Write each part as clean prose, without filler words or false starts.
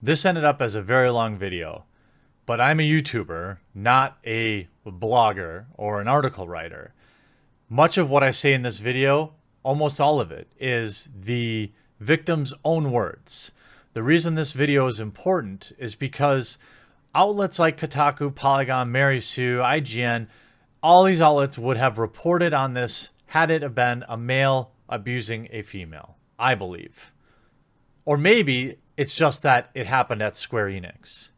This ended up as a very long video, but I'm a YouTuber, not a blogger or an article writer. Much of what I say in this video, almost all of it, is the victim's own words. The reason this video is important is because outlets like Kotaku, Polygon, Mary Sue, IGN, all these outlets would have reported on this had it been a male abusing a female, I believe. Or maybe it's just that it happened at Square Enix.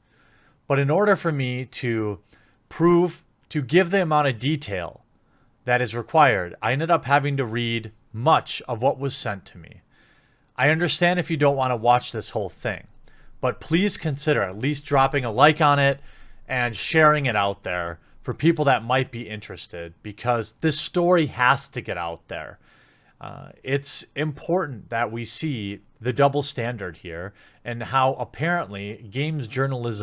But in order for me to give the amount of detail that is required, I ended up having to read much of what was sent to me. I understand if you don't want to watch this whole thing, but please consider at least dropping a like on it and sharing it out there for people that might be interested, because this story has to get out there. It's important that we see the double standard here and how apparently games journalists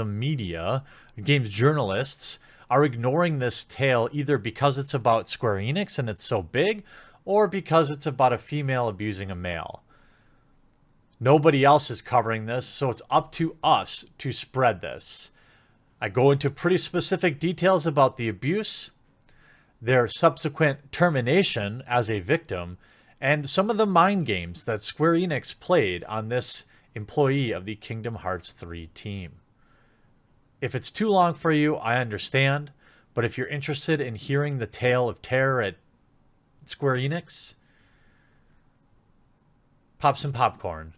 are ignoring this tale either because it's about Square Enix and it's so big, or because it's about a female abusing a male. Nobody else is covering this, so it's up to us to spread this. I go into pretty specific details about the abuse, their subsequent termination as a victim, and some of the mind games that Square Enix played on this employee of the Kingdom Hearts 3 team. If it's too long for you, I understand, but if you're interested in hearing the tale of terror at Square Enix, pop some popcorn,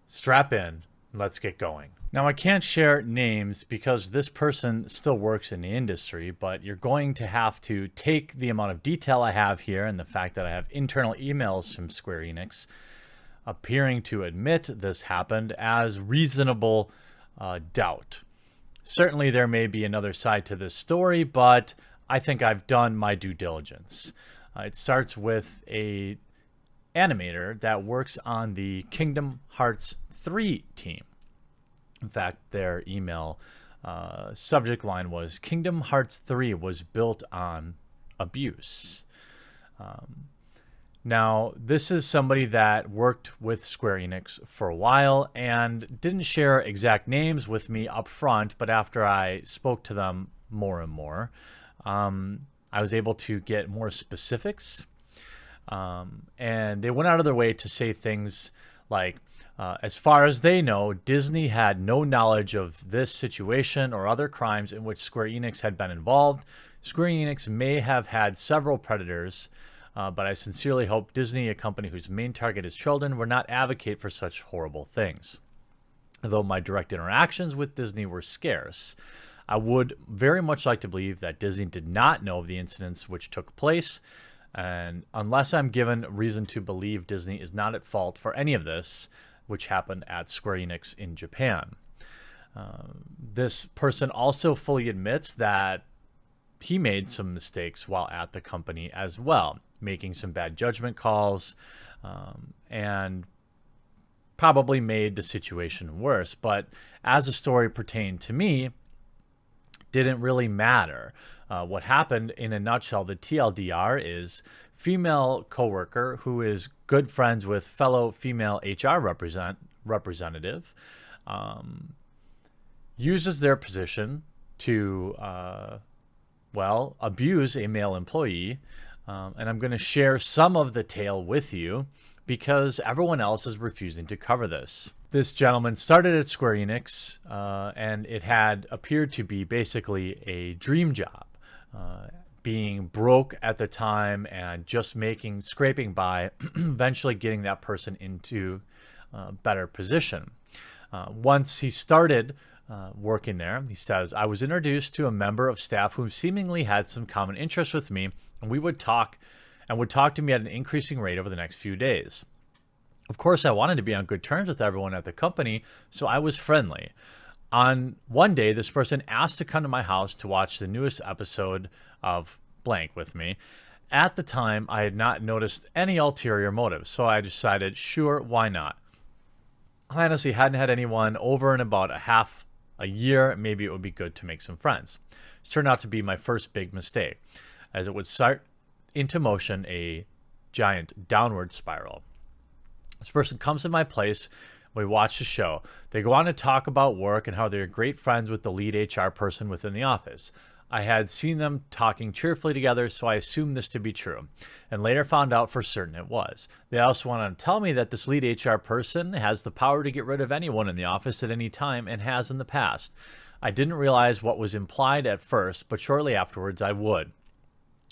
strap in, and let's get going. Now, I can't share names because this person still works in the industry, but you're going to have to take the amount of detail I have here and the fact that I have internal emails from Square Enix appearing to admit this happened as reasonable doubt. Certainly, there may be another side to this story, but I think I've done my due diligence. It starts with a animator that works on the Kingdom Hearts 3 team. In fact, their email subject line was Kingdom Hearts 3 was built on abuse. Now, this is somebody that worked with Square Enix for a while and didn't share exact names with me up front, but after I spoke to them more and more, I was able to get more specifics. And they went out of their way to say things like, as far as they know, Disney had no knowledge of this situation or other crimes in which Square Enix had been involved. Square Enix may have had several predators, but I sincerely hope Disney, a company whose main target is children, would not advocate for such horrible things. Though my direct interactions with Disney were scarce, I would very much like to believe that Disney did not know of the incidents which took place, and unless I'm given reason to believe Disney is not at fault for any of this, which happened at Square Enix in Japan. This person also fully admits that he made some mistakes while at the company as well, making some bad judgment calls, and probably made the situation worse. But as the story pertained to me, didn't really matter. What happened in a nutshell, the TLDR is female coworker who is good friends with fellow female HR representative, uses their position to, abuse a male employee. And I'm going to share some of the tale with you because everyone else is refusing to cover this. This gentleman started at Square Enix, and it had appeared to be basically a dream job, being broke at the time and just scraping by, eventually getting that person into a better position. Once he started working there, he says, I was introduced to a member of staff who seemingly had some common interests with me, and we would talk to me at an increasing rate over the next few days. Of course, I wanted to be on good terms with everyone at the company, so I was friendly. On one day, this person asked to come to my house to watch the newest episode of blank with me. At the time, I had not noticed any ulterior motive, so I decided, sure, why not? I honestly hadn't had anyone over in about a year. Maybe it would be good to make some friends. This turned out to be my first big mistake, as it would start into motion a giant downward spiral. This person comes to my place We watched the show. They go on to talk about work and how they're great friends with the lead HR person within the office. I had seen them talking cheerfully together, so I assumed this to be true, and later found out for certain it was. They also went on to tell me that this lead HR person has the power to get rid of anyone in the office at any time and has in the past. I didn't realize what was implied at first, but shortly afterwards I would.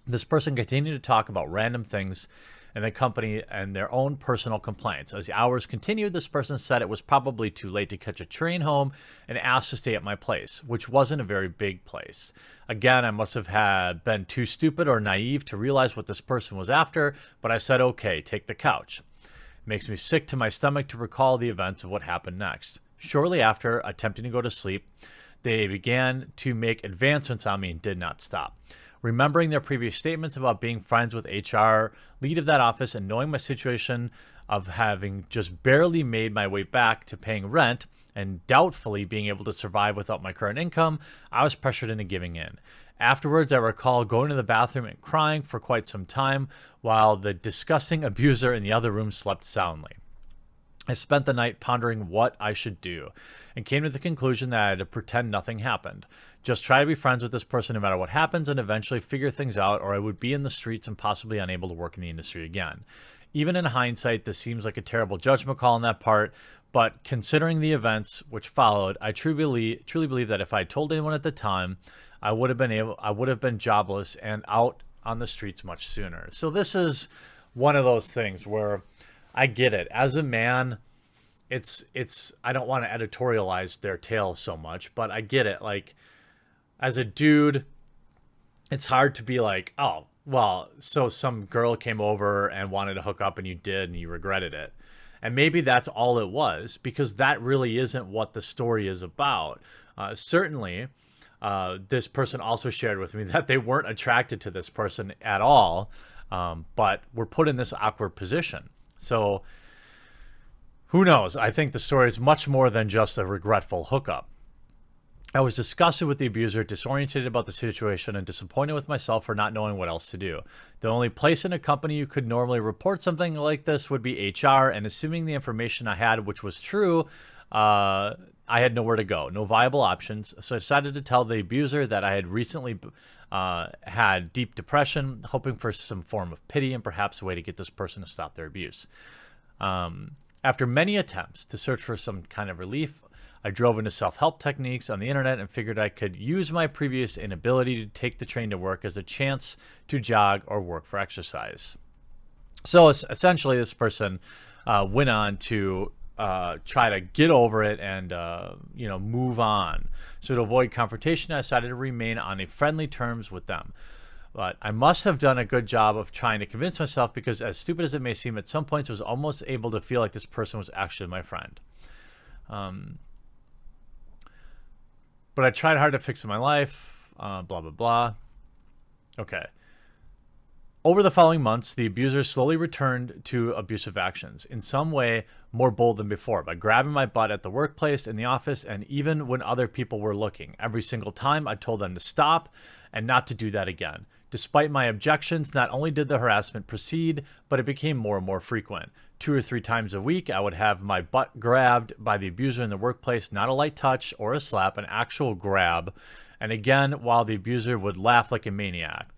This person continued to talk about random things in the company and their own personal complaints. As the hours continued, this person said it was probably too late to catch a train home and asked to stay at my place, which wasn't a very big place. Again, I must have been too stupid or naive to realize what this person was after, but I said, okay, take the couch. It makes me sick to my stomach to recall the events of what happened next. Shortly after attempting to go to sleep, they began to make advancements on me and did not stop. Remembering their previous statements about being friends with HR, lead of that office, and knowing my situation of having just barely made my way back to paying rent and doubtfully being able to survive without my current income, I was pressured into giving in. Afterwards, I recall going to the bathroom and crying for quite some time while the disgusting abuser in the other room slept soundly. I spent the night pondering what I should do and came to the conclusion that I had to pretend nothing happened. Just try to be friends with this person no matter what happens and eventually figure things out, or I would be in the streets and possibly unable to work in the industry again. Even in hindsight, this seems like a terrible judgment call on that part, but considering the events which followed, I truly believe that if I told anyone at the time, I would have been jobless and out on the streets much sooner. So this is one of those things where I get it. As a man, it's I don't want to editorialize their tale so much, but I get it. Like, as a dude, it's hard to be like, oh, well, so some girl came over and wanted to hook up and you did and you regretted it. And maybe that's all it was, because that really isn't what the story is about. Certainly, this person also shared with me that they weren't attracted to this person at all, but were put in this awkward position. So who knows? I think the story is much more than just a regretful hookup. I was disgusted with the abuser, disoriented about the situation, and disappointed with myself for not knowing what else to do. The only place in a company you could normally report something like this would be HR, and assuming the information I had, which was true, I had nowhere to go, no viable options. So I decided to tell the abuser that I had recently had deep depression, hoping for some form of pity and perhaps a way to get this person to stop their abuse. After many attempts to search for some kind of relief, I drove into self-help techniques on the internet and figured I could use my previous inability to take the train to work as a chance to jog or work for exercise. So essentially, this person went on to try to get over it and move on. So to avoid confrontation, I decided to remain on a friendly terms with them. But I must have done a good job of trying to convince myself, because as stupid as it may seem, at some points I was almost able to feel like this person was actually my friend. But I tried hard to fix my life, blah, blah, blah. Okay. Over the following months, the abuser slowly returned to abusive actions, in some way more bold than before, by grabbing my butt at the workplace, in the office, and even when other people were looking. Every single time, I told them to stop and not to do that again. Despite my objections, not only did the harassment proceed, but it became more and more frequent. 2 or 3 times a week, I would have my butt grabbed by the abuser in the workplace, not a light touch or a slap, an actual grab. And again, while the abuser would laugh like a maniac.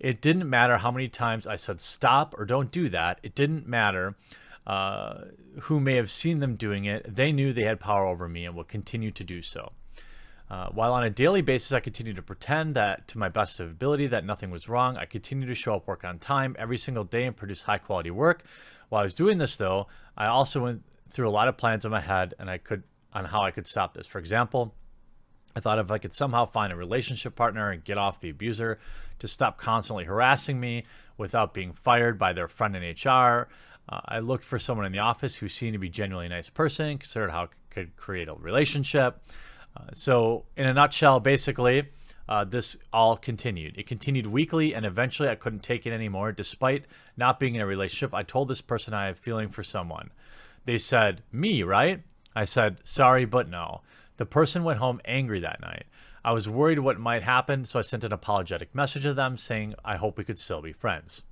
It didn't matter how many times I said stop or don't do that. It didn't matter who may have seen them doing it. They knew they had power over me and would continue to do so. While on a daily basis, I continued to pretend that, to my best of ability, that nothing was wrong. I continued to show up work on time every single day and produce high quality work. While I was doing this, though, I also went through a lot of plans in my head on how I could stop this. For example, I thought if I could somehow find a relationship partner and get off the abuser to stop constantly harassing me without being fired by their friend in HR. I looked for someone in the office who seemed to be genuinely a nice person, considered how I could create a relationship. So in a nutshell, basically, this all continued. It continued weekly, and eventually I couldn't take it anymore. Despite not being in a relationship, I told this person I have feeling for someone. They said, "Me, right?" I said, "Sorry, but no." The person went home angry that night. I was worried what might happen, so I sent an apologetic message to them saying I hope we could still be friends.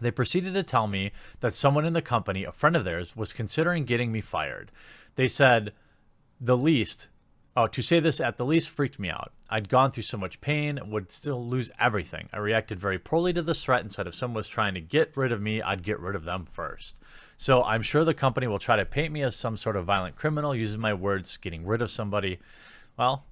They proceeded to tell me that someone in the company, a friend of theirs, was considering getting me fired. They said the least, to say this at the least freaked me out. I'd gone through so much pain, would still lose everything. I reacted very poorly to this threat and said if someone was trying to get rid of me, I'd get rid of them first. So I'm sure the company will try to paint me as some sort of violent criminal using my words, getting rid of somebody. Well,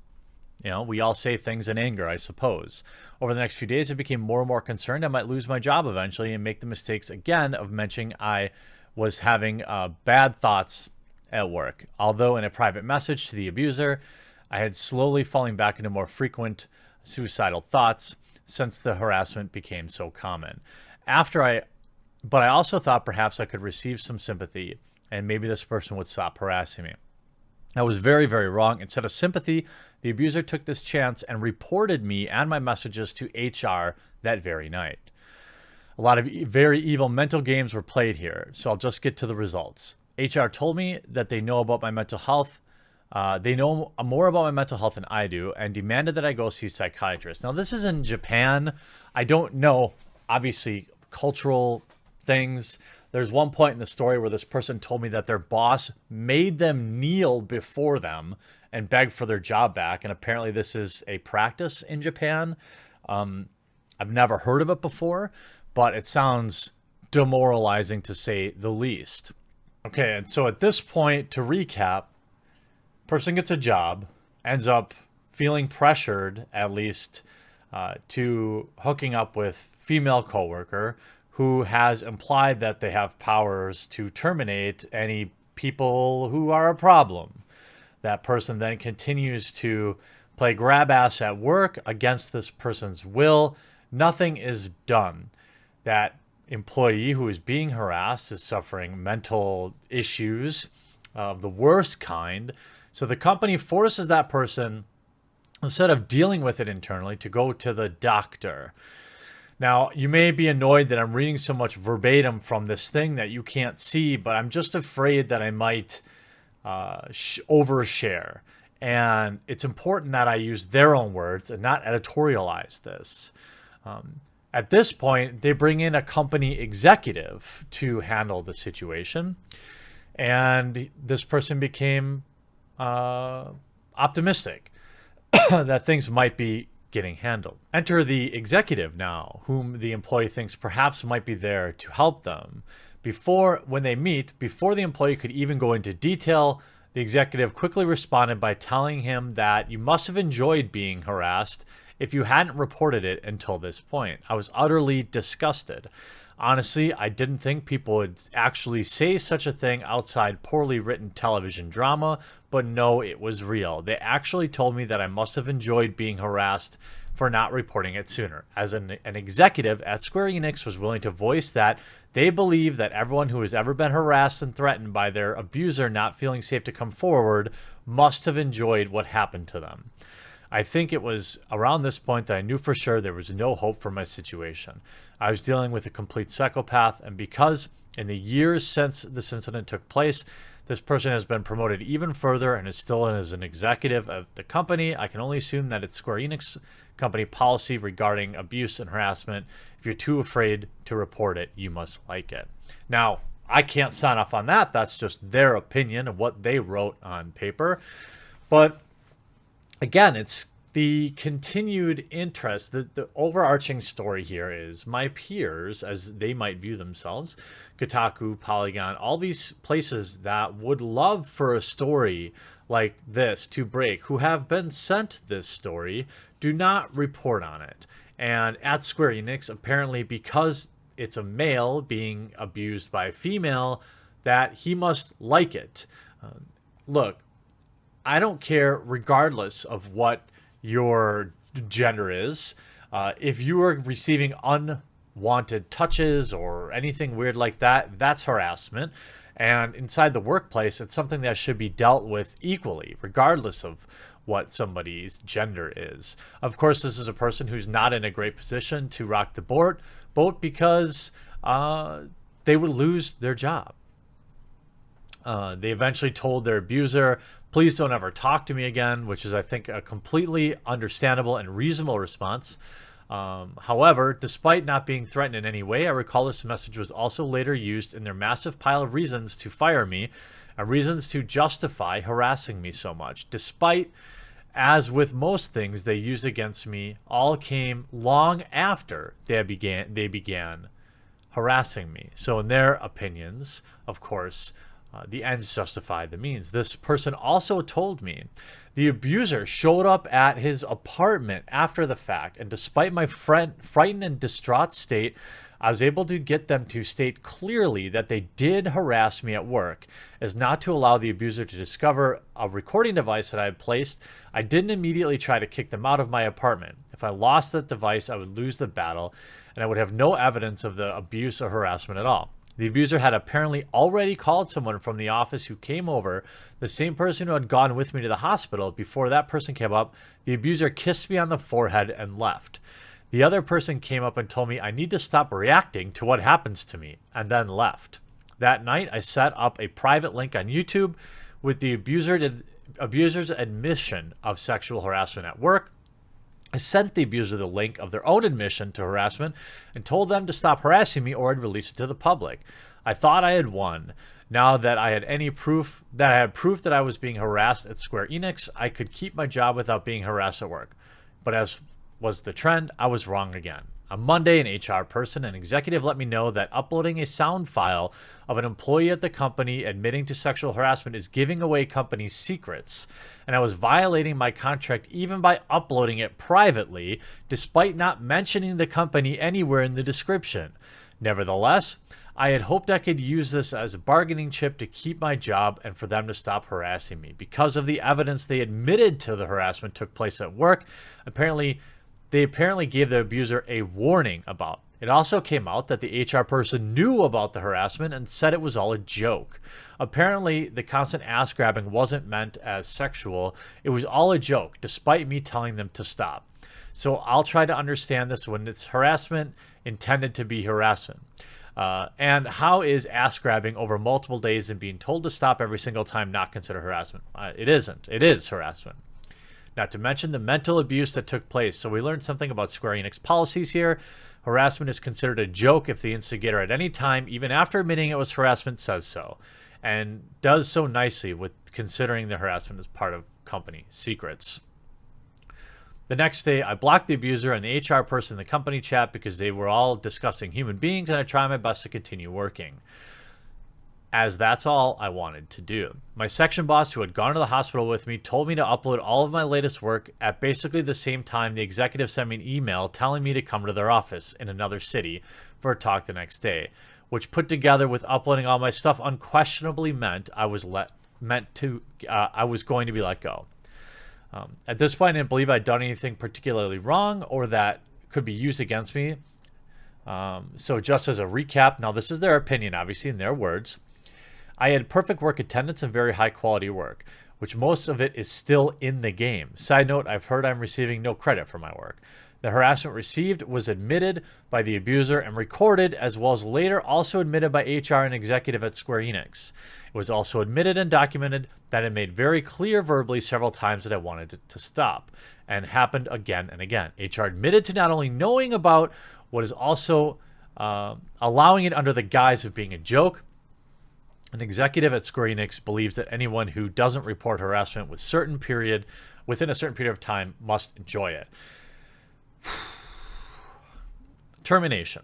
we all say things in anger, I suppose. Over the next few days, I became more and more concerned I might lose my job eventually and make the mistakes again of mentioning I was having bad thoughts at work. Although in a private message to the abuser, I had slowly falling back into more frequent suicidal thoughts since the harassment became so common. But I also thought perhaps I could receive some sympathy and maybe this person would stop harassing me. I was very, very wrong. Instead of sympathy, the abuser took this chance and reported me and my messages to HR that very night. A lot of very evil mental games were played here, so I'll just get to the results. HR told me that they know about my mental health. They know more about my mental health than I do and demanded that I go see a psychiatrist. Now, this is in Japan. I don't know, obviously, cultural things. There's one point in the story where this person told me that their boss made them kneel before them and beg for their job back. And apparently this is a practice in Japan. I've never heard of it before, but it sounds demoralizing to say the least. Okay, and so at this point, to recap, person gets a job, ends up feeling pressured, at least, to hooking up with female coworker who has implied that they have powers to terminate any people who are a problem. That person then continues to play grab ass at work against this person's will. Nothing is done. That employee who is being harassed is suffering mental issues of the worst kind. So the company forces that person, instead of dealing with it internally, to go to the doctor. Now, you may be annoyed that I'm reading so much verbatim from this thing that you can't see, but I'm just afraid that I might overshare. And it's important that I use their own words and not editorialize this. At this point, they bring in a company executive to handle the situation. And this person became optimistic that things might be getting handled. Enter the executive now, whom the employee thinks perhaps might be there to help them. When they meet, before the employee could even go into detail, the executive quickly responded by telling him that you must have enjoyed being harassed if you hadn't reported it until this point. I was utterly disgusted. Honestly, I didn't think people would actually say such a thing outside poorly written television drama, but no, it was real. They actually told me that I must have enjoyed being harassed for not reporting it sooner. As an executive at Square Enix was willing to voice that they believe that everyone who has ever been harassed and threatened by their abuser not feeling safe to come forward must have enjoyed what happened to them. I think it was around this point that I knew for sure there was no hope for my situation. I was dealing with a complete psychopath, and because in the years since this incident took place, this person has been promoted even further and is still as an executive of the company, I can only assume that it's Square Enix company policy regarding abuse and harassment. If you're too afraid to report it, you must like it. Now, I can't sign off on that. That's just their opinion of what they wrote on paper. But again, it's the continued interest. The overarching story here is my peers, as they might view themselves, Kotaku, Polygon, all these places that would love for a story like this to break, who have been sent this story, do not report on it. And at Square Enix, apparently because it's a male being abused by a female, that he must like it. Look, I don't care regardless of what your gender is. If you are receiving unwanted touches or anything weird like that, that's harassment. And inside the workplace, it's something that should be dealt with equally, regardless of what somebody's gender is. Of course, this is a person who's not in a great position to rock the boat because they would lose their job. They eventually told their abuser, please don't ever talk to me again, which is, I think, a completely understandable and reasonable response. However, despite not being threatened in any way, I recall this message was also later used in their massive pile of reasons to fire me and reasons to justify harassing me so much. Despite, as with most things they used against me, all came long after they began harassing me. So in their opinions, of course, the ends justify the means. This person also told me the abuser showed up at his apartment after the fact, and despite my frightened and distraught state, I was able to get them to state clearly that they did harass me at work, as not to allow the abuser to discover a recording device that I had placed. I didn't immediately try to kick them out of my apartment. If I lost that device, I would lose the battle, and I would have no evidence of the abuse or harassment at all. The abuser had apparently already called someone from the office who came over, the same person who had gone with me to the hospital. Before that person came up, the abuser kissed me on the forehead and left. The other person came up and told me I need to stop reacting to what happens to me, and then left. That night, I set up a private link on YouTube with the abuser's admission of sexual harassment at work. I sent the abuser the link of their own admission to harassment and told them to stop harassing me or I'd release it to the public. I thought I had won. Now that I had proof that I was being harassed at Square Enix, I could keep my job without being harassed at work. But as was the trend, I was wrong again. On Monday, an HR person, an executive, let me know that uploading a sound file of an employee at the company admitting to sexual harassment is giving away company secrets, and I was violating my contract even by uploading it privately, despite not mentioning the company anywhere in the description. Nevertheless, I had hoped I could use this as a bargaining chip to keep my job and for them to stop harassing me. Because of the evidence they admitted to the harassment took place at work, they apparently gave the abuser a warning about. It also came out that the HR person knew about the harassment and said it was all a joke. Apparently, the constant ass grabbing wasn't meant as sexual. It was all a joke, despite me telling them to stop. So I'll try to understand this when it's harassment intended to be harassment. And how is ass grabbing over multiple days and being told to stop every single time not considered harassment? It isn't. It is harassment. Not to mention the mental abuse that took place. So we learned something about Square Enix policies here. Harassment is considered a joke if the instigator at any time, even after admitting it was harassment, says so. And does so nicely with considering the harassment as part of company secrets. The next day, I blocked the abuser and the HR person in the company chat because they were all disgusting human beings, and I tried my best to continue working, as that's all I wanted to do. My section boss, who had gone to the hospital with me, told me to upload all of my latest work. At basically the same time, the executive sent me an email telling me to come to their office in another city for a talk the next day, which put together with uploading all my stuff unquestionably meant I was going to be let go. At this point, I didn't believe I'd done anything particularly wrong or that could be used against me. So just as a recap, now this is their opinion, obviously, in their words. I had perfect work attendance and very high quality work, which most of it is still in the game. Side note, I've heard I'm receiving no credit for my work. The harassment received was admitted by the abuser and recorded, as well as later also admitted by HR and executive at Square Enix. It was also admitted and documented that it made very clear verbally several times that I wanted it to stop, and happened again and again. HR admitted to not only knowing about what is also allowing it under the guise of being a joke. An executive at Square Enix believes that anyone who doesn't report harassment within a certain period of time must enjoy it. Termination.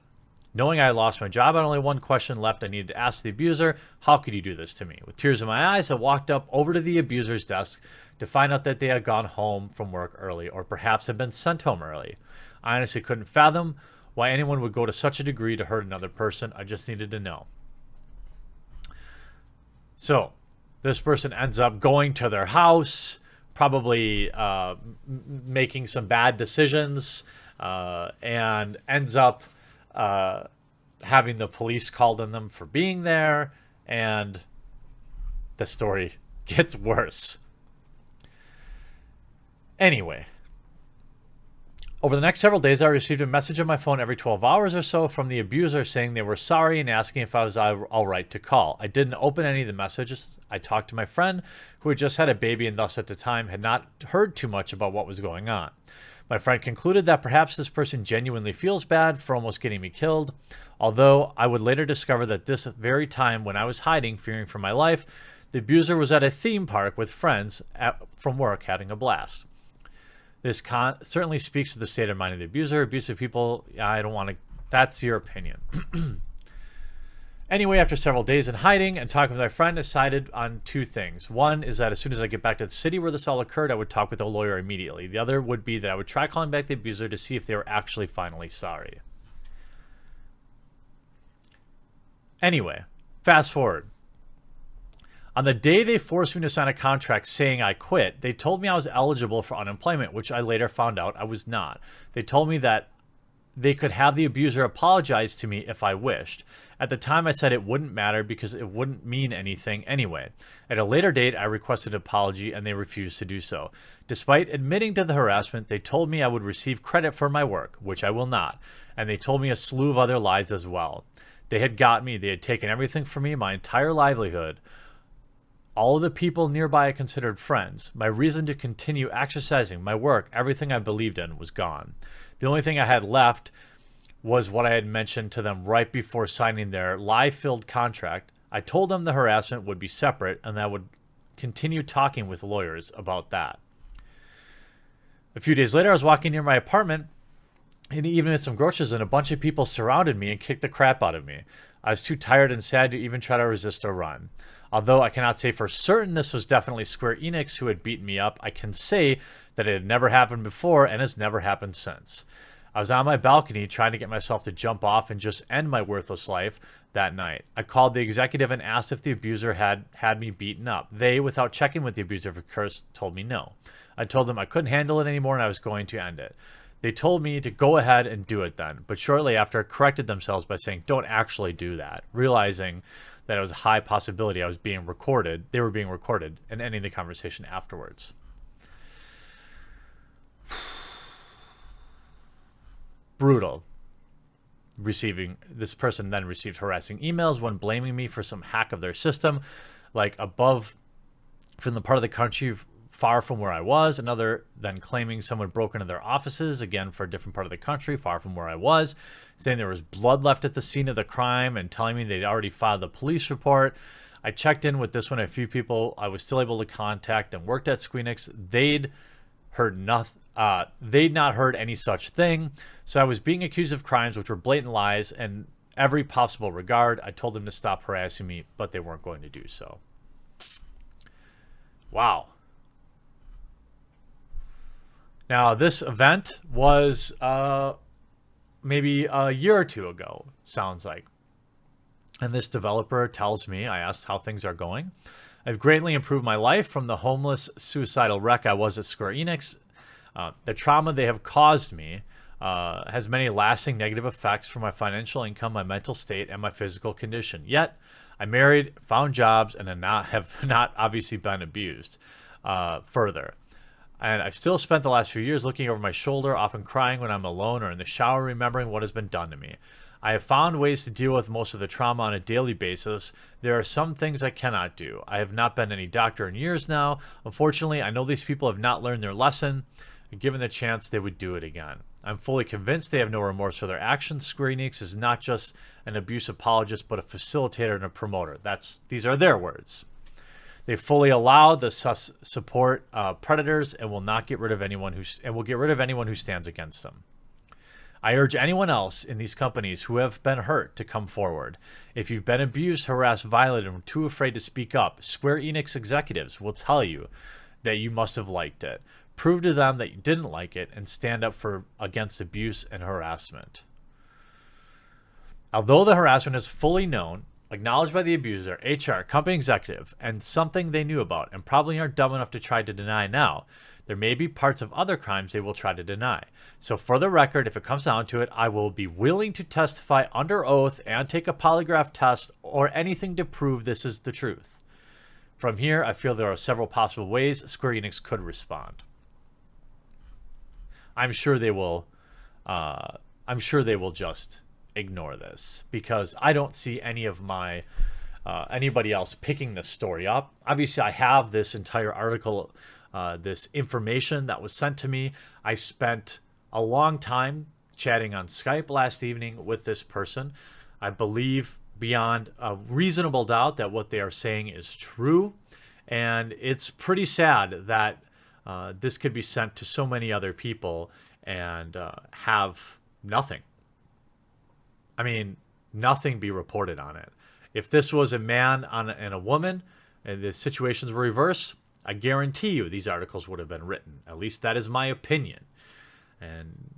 Knowing I lost my job, I had only one question left I needed to ask the abuser: how could you do this to me? With tears in my eyes, I walked up over to the abuser's desk to find out that they had gone home from work early, or perhaps had been sent home early. I honestly couldn't fathom why anyone would go to such a degree to hurt another person. I just needed to know. So this person ends up going to their house, probably making some bad decisions, and ends up having the police called on them for being there, and the story gets worse. Anyway, Over the next several days, I received a message on my phone every 12 hours or so from the abuser saying they were sorry and asking if I was all right to call. I didn't open any of the messages. I talked to my friend who had just had a baby and thus at the time had not heard too much about what was going on. My friend concluded that perhaps this person genuinely feels bad for almost getting me killed, although I would later discover that this very time when I was hiding, fearing for my life, the abuser was at a theme park with friends from work having a blast. This certainly speaks to the state of mind of the abuser. Abusive people, I don't want to, that's your opinion. Anyway, after several days in hiding and talking with my friend, I decided on two things. One is that as soon as I get back to the city where this all occurred, I would talk with a lawyer immediately. The other would be that I would try calling back the abuser to see if they were actually finally sorry. Anyway, fast forward. On the day they forced me to sign a contract saying I quit, they told me I was eligible for unemployment, which I later found out I was not. They told me that they could have the abuser apologize to me if I wished. At the time, I said it wouldn't matter because it wouldn't mean anything anyway. At a later date, I requested an apology and they refused to do so. Despite admitting to the harassment, they told me I would receive credit for my work, which I will not. And they told me a slew of other lies as well. They had got me. They had taken everything from me, my entire livelihood. All of the people nearby I considered friends. My reason to continue exercising, my work, everything I believed in was gone. The only thing I had left was what I had mentioned to them right before signing their lie-filled contract. I told them the harassment would be separate and that I would continue talking with lawyers about that. A few days later, I was walking near my apartment and even had some groceries and a bunch of people surrounded me and kicked the crap out of me. I was too tired and sad to even try to resist or run. Although I cannot say for certain this was definitely Square Enix who had beaten me up, I can say that it had never happened before and has never happened since. I was on my balcony trying to get myself to jump off and just end my worthless life that night. I called the executive and asked if the abuser had me beaten up. They, without checking with the abuser of course, told me no. I told them I couldn't handle it anymore and I was going to end it. They told me to go ahead and do it then, but shortly after corrected themselves by saying, don't actually do that, realizing that it was a high possibility I was being recorded, they were being recorded, and ending the conversation afterwards. Brutal. This person then received harassing emails when blaming me for some hack of their system, like above from the part of the country far from where I was, another then claiming someone broke into their offices, again for a different part of the country, far from where I was, saying there was blood left at the scene of the crime and telling me they'd already filed a police report. I checked in with this one, a few people I was still able to contact and worked at Squeenix. They'd not heard any such thing. So I was being accused of crimes which were blatant lies in every possible regard. I told them to stop harassing me, but they weren't going to do so. Wow. Now, this event was maybe a year or two ago, sounds like. And this developer tells me, I asked how things are going. I've greatly improved my life from the homeless, suicidal wreck I was at Square Enix. The trauma they have caused me has many lasting negative effects for my financial income, my mental state, and my physical condition. Yet, I married, found jobs, and have not obviously been abused further. And I've still spent the last few years looking over my shoulder, often crying when I'm alone or in the shower, remembering what has been done to me. I have found ways to deal with most of the trauma on a daily basis. There are some things I cannot do. I have not been any doctor in years now. Unfortunately, I know these people have not learned their lesson. Given the chance, they would do it again. I'm fully convinced they have no remorse for their actions. Square Enix is not just an abuse apologist, but a facilitator and a promoter. These are their words. They fully allow the support predators and will not get rid of anyone who stands against them. I urge anyone else in these companies who have been hurt to come forward. If you've been abused, harassed, violated, and too afraid to speak up, Square Enix executives will tell you that you must have liked it. Prove to them that you didn't like it and stand up against abuse and harassment. Although the harassment is fully known, acknowledged by the abuser, HR, company executive, and something they knew about and probably aren't dumb enough to try to deny now, there may be parts of other crimes they will try to deny. So for the record, if it comes down to it, I will be willing to testify under oath and take a polygraph test or anything to prove this is the truth. From here, I feel there are several possible ways Square Enix could respond. I'm sure they will I'm sure they will just ignore this, because I don't see any of my anybody else picking this story up. Obviously, I have this entire article, this information that was sent to me. I spent a long time chatting on Skype last evening with this person. I believe beyond a reasonable doubt that what they are saying is true. And it's pretty sad that this could be sent to so many other people and have nothing. I mean, nothing be reported on it. If this was a man and a woman and the situations were reversed, I guarantee you these articles would have been written. At least that is my opinion. And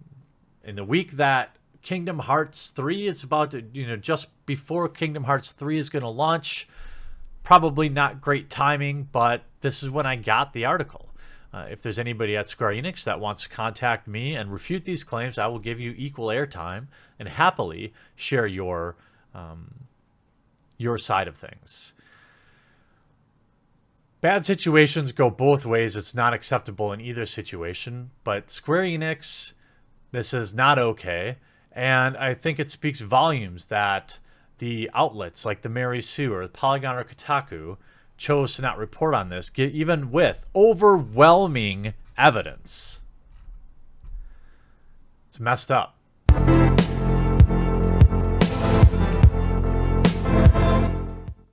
in the week that Kingdom Hearts 3 is about to, just before Kingdom Hearts 3 is going to launch, probably not great timing, but this is when I got the article. If there's anybody at Square Enix that wants to contact me and refute these claims, I will give you equal airtime and happily share your side of things. Bad situations go both ways. It's not acceptable in either situation, but Square Enix, this is not okay. And I think it speaks volumes that the outlets like the Mary Sue or Polygon or Kotaku chose to not report on this, even with overwhelming evidence. It's messed up.